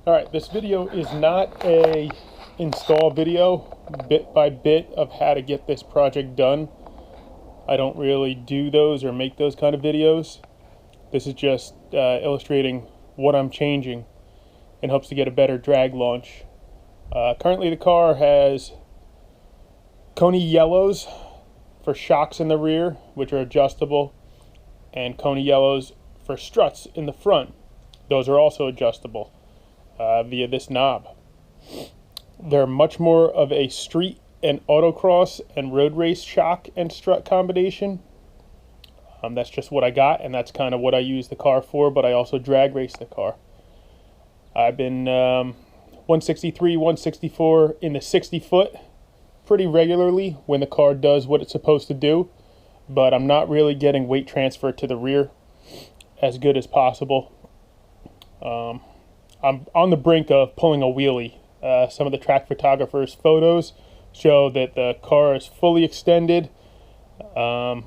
Alright, this video is not a install video, bit by bit, of how to get this project done. I don't really do those or make those kind of videos. This is just illustrating what I'm changing in hopes to get a better drag launch. Currently the car has Coney yellows for shocks in the rear, which are adjustable, and Coney yellows for struts in the front. Those are also adjustable via this knob. They're much more of a street and autocross and road race shock and strut combination. That's just what I got, and that's kind of what I use the car for, but I also drag race the car. I've been 163, 164 in the 60 foot pretty regularly when the car does what it's supposed to do, but I'm not really getting weight transfer to the rear as good as possible. I'm on the brink of pulling a wheelie. Some of the track photographers' photos show that the car is fully extended, but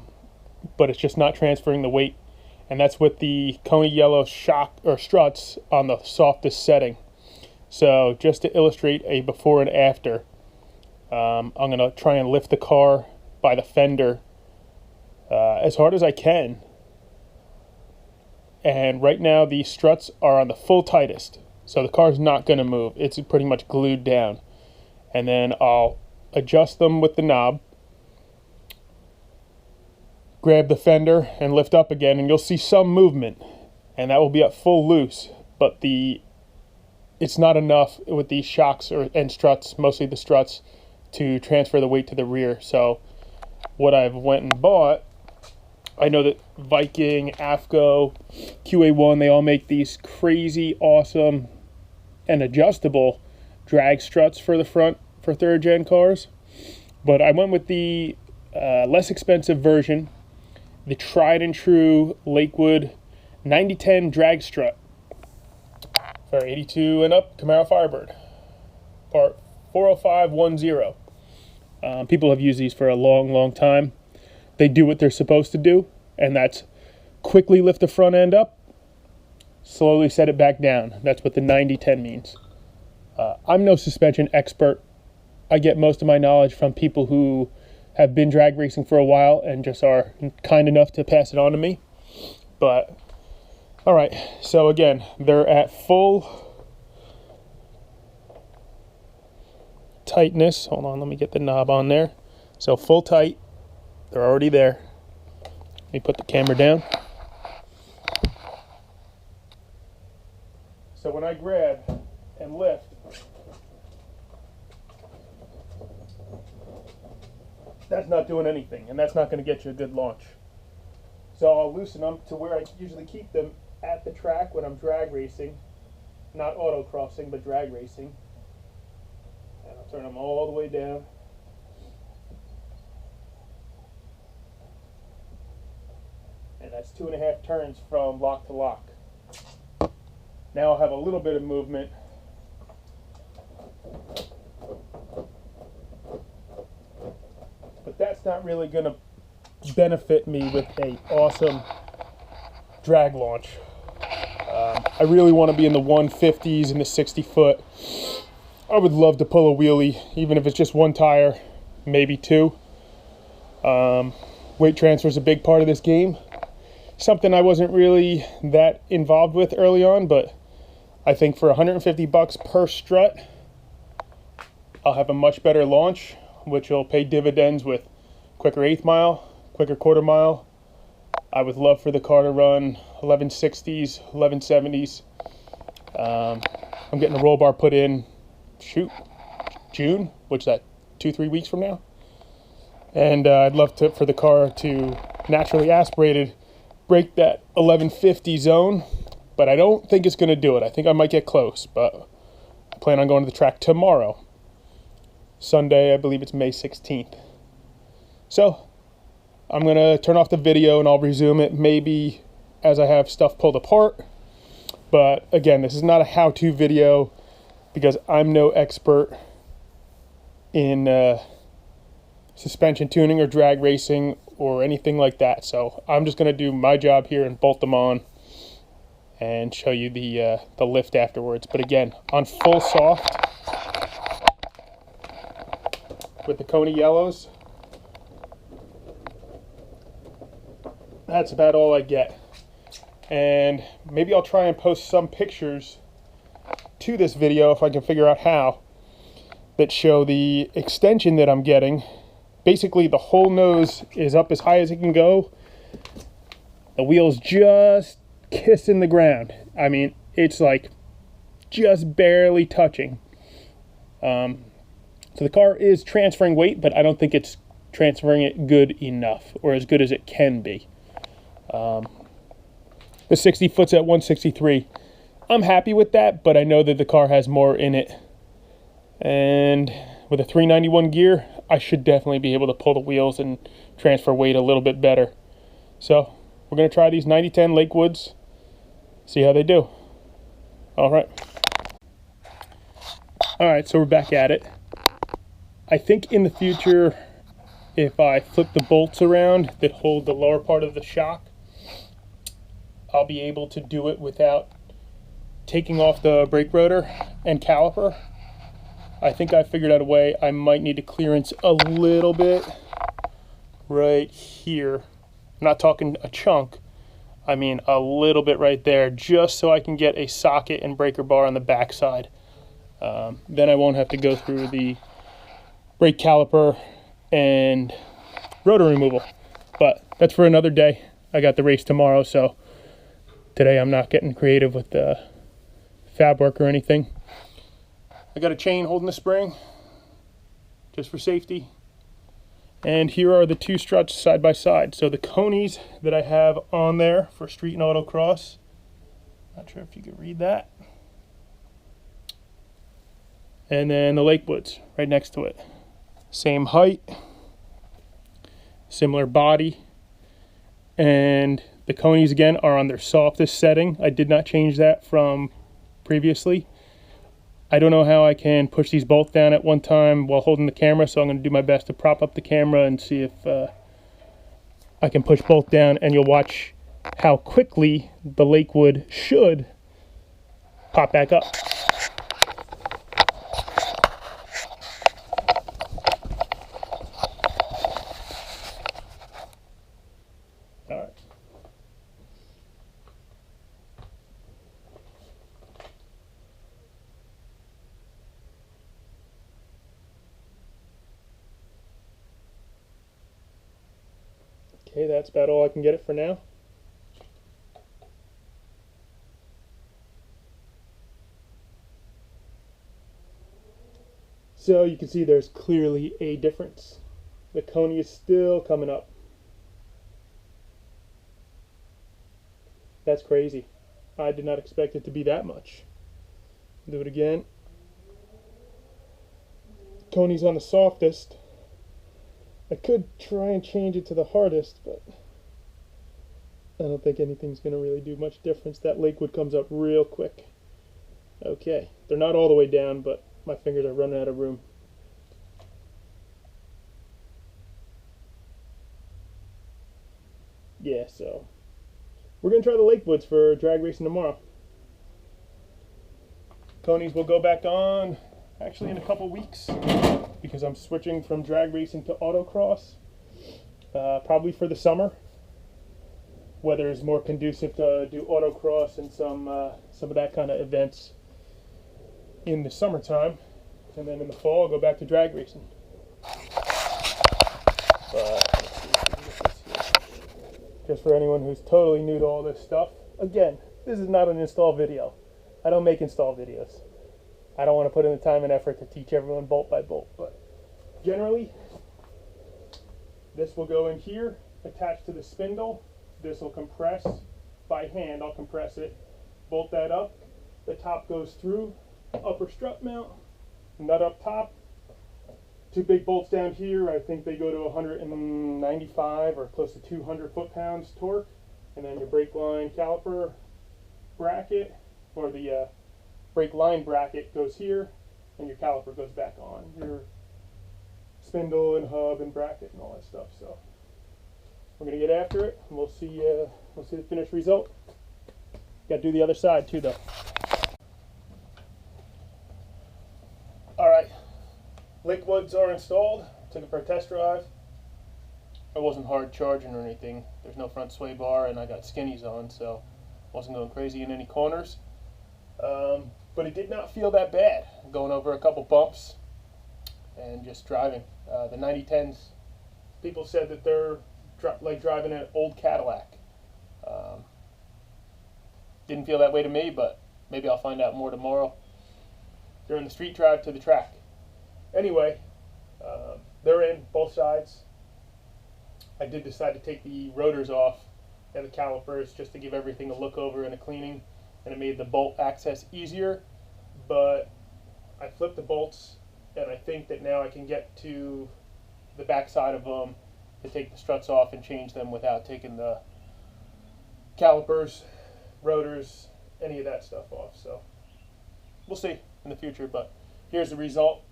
it's just not transferring the weight, and that's with the Coney yellow shock or struts on the softest setting. So just to illustrate a before and after, I'm going to try and lift the car by the fender as hard as I can. And right now the struts are on the full tightest, so the car's not going to move. It's pretty much glued down. And then I'll adjust them with the knob, grab the fender and lift up again, and you'll see some movement, and that will be at full loose, but it's not enough with these shocks and struts, mostly the struts, to transfer the weight to the rear. So what I've went and bought, I know that Viking, AFCO, QA1, they all make these crazy awesome and adjustable drag struts for the front for third gen cars, but I went with the less expensive version, the tried and true Lakewood 9010 drag strut for 82 and up Camaro Firebird, part 40510. People have used these for a long time. They do what they're supposed to do, and that's quickly lift the front end up, slowly set it back down. That's what the 9010 means. I'm no suspension expert. I get most of my knowledge from people who have been drag racing for a while and just are kind enough to pass it on to me. But all right, so again, they're at full tightness. Hold on, let me get the knob on there. So full tight, they're already there. Let me put the camera down. So when I grab and lift, that's not doing anything, and that's not going to get you a good launch. So I'll loosen them to where I usually keep them at the track when I'm drag racing, not autocrossing, but drag racing. And I'll turn them all the way down. And that's 2.5 turns from lock to lock. Now I'll have a little bit of movement. But that's not really going to benefit me with a awesome drag launch. I really want to be in the 150s and the 60 foot. I would love to pull a wheelie, even if it's just one tire, maybe two. Weight transfer is a big part of this game. Something I wasn't really that involved with early on, but I think for $150 per strut, I'll have a much better launch, which will pay dividends with quicker eighth mile, quicker quarter mile. I would love for the car to run 1160s, 1170s. I'm getting a roll bar put in, June, which is that 2-3 weeks from now. And I'd love for the car to naturally aspirated break that 1150 zone, but I don't think it's going to do it. I think I might get close, but I plan on going to the track tomorrow. Sunday, I believe it's May 16th. So I'm going to turn off the video and I'll resume it maybe as I have stuff pulled apart. But again, this is not a how-to video because I'm no expert in suspension tuning or drag racing or anything like that. So I'm just going to do my job here and bolt them on and show you the lift afterwards. But again, on full soft with the Coney yellows, that's about all I get. And maybe I'll try and post some pictures to this video if I can figure out how, that show the extension that I'm getting. Basically the whole nose is up as high as it can go. The wheel's just kissing the ground. I mean, it's like just barely touching. So the car is transferring weight, but I don't think it's transferring it good enough, or as good as it can be. The 60 foot's at 163. I'm happy with that, but I know that the car has more in it. And with a 391 gear, I should definitely be able to pull the wheels and transfer weight a little bit better. So we're going to try these 9010 Lakewoods, see how they do. All right, so we're back at it. I think in the future, if I flip the bolts around that hold the lower part of the shock, I'll be able to do it without taking off the brake rotor and caliper. I think I figured out a way. I might need to clearance a little bit right here. I'm not talking a chunk, I mean a little bit right there, just so I can get a socket and breaker bar on the back side. Then I won't have to go through the brake caliper and rotor removal. But that's for another day. I got the race tomorrow, so today I'm not getting creative with the fab work or anything. I got a chain holding the spring just for safety. And here are the two struts side by side. So the Coneys that I have on there for street and autocross, not sure if you can read that. And then the Lakewoods right next to it. Same height, similar body, and the Coneys again are on their softest setting. I did not change that from previously. I don't know how I can push these both down at one time while holding the camera, so I'm going to do my best to prop up the camera and see if I can push both down, and you'll watch how quickly the Lakewood should pop back up. All right. Okay, that's about all I can get it for now. So you can see there's clearly a difference. The Coney is still coming up. That's crazy. I did not expect it to be that much. Do it again. Coney's on the softest. I could try and change it to the hardest, but I don't think anything's going to really do much difference. That Lakewood comes up real quick. Okay, they're not all the way down, but my fingers are running out of room. Yeah, so we're going to try the Lakewoods for drag racing tomorrow. Coneys will go back on actually in a couple weeks, because I'm switching from drag racing to autocross, probably for the summer. Weather is more conducive to do autocross and some of that kind of events in the summertime, and then in the fall I'll go back to drag racing. Just for anyone who's totally new to all this stuff, again, this is not an install video. I don't make install videos. I don't want to put in the time and effort to teach everyone bolt by bolt, but generally this will go in here, attached to the spindle. This will compress by hand. I'll compress it, bolt that up. The top goes through, upper strut mount, nut up top. Two big bolts down here. I think they go to 195 or close to 200 foot-pounds torque. And then your brake line caliper bracket, or the brake line bracket, goes here, and your caliper goes back on. Your spindle and hub and bracket and all that stuff. So we're gonna get after it, and we'll see the finished result Got to do the other side too, though. All right, Lakewoods are installed. Took it for a test drive. It wasn't hard charging or anything. There's no front sway bar, and I got skinnies on, so wasn't going crazy in any corners. But it did not feel that bad. Going over a couple bumps and just driving. The 9010s, people said that they're like driving an old Cadillac. Didn't feel that way to me, but maybe I'll find out more tomorrow during the street drive to the track. Anyway, they're in both sides. I did decide to take the rotors off and the calipers just to give everything a look over and a cleaning, and it made the bolt access easier. But I flipped the bolts, and I think that now I can get to the back side of them to take the struts off and change them without taking the calipers, rotors, any of that stuff off. So we'll see in the future, but here's the result.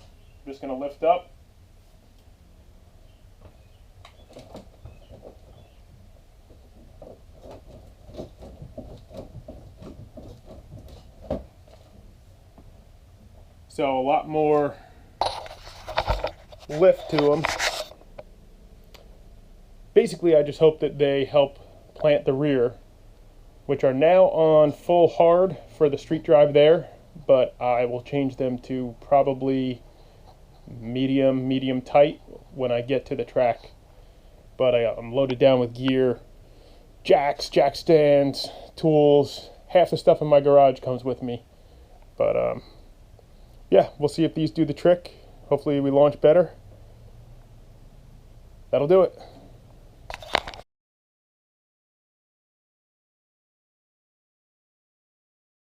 I'm just going to lift up. So a lot more lift to them. Basically, I just hope that they help plant the rear, which are now on full hard for the street drive there, but I will change them to probably medium tight when I get to the track. But I'm loaded down with gear, jacks, jack stands, tools. Half the stuff in my garage comes with me. But yeah, we'll see if these do the trick. Hopefully we launch better. That'll do it.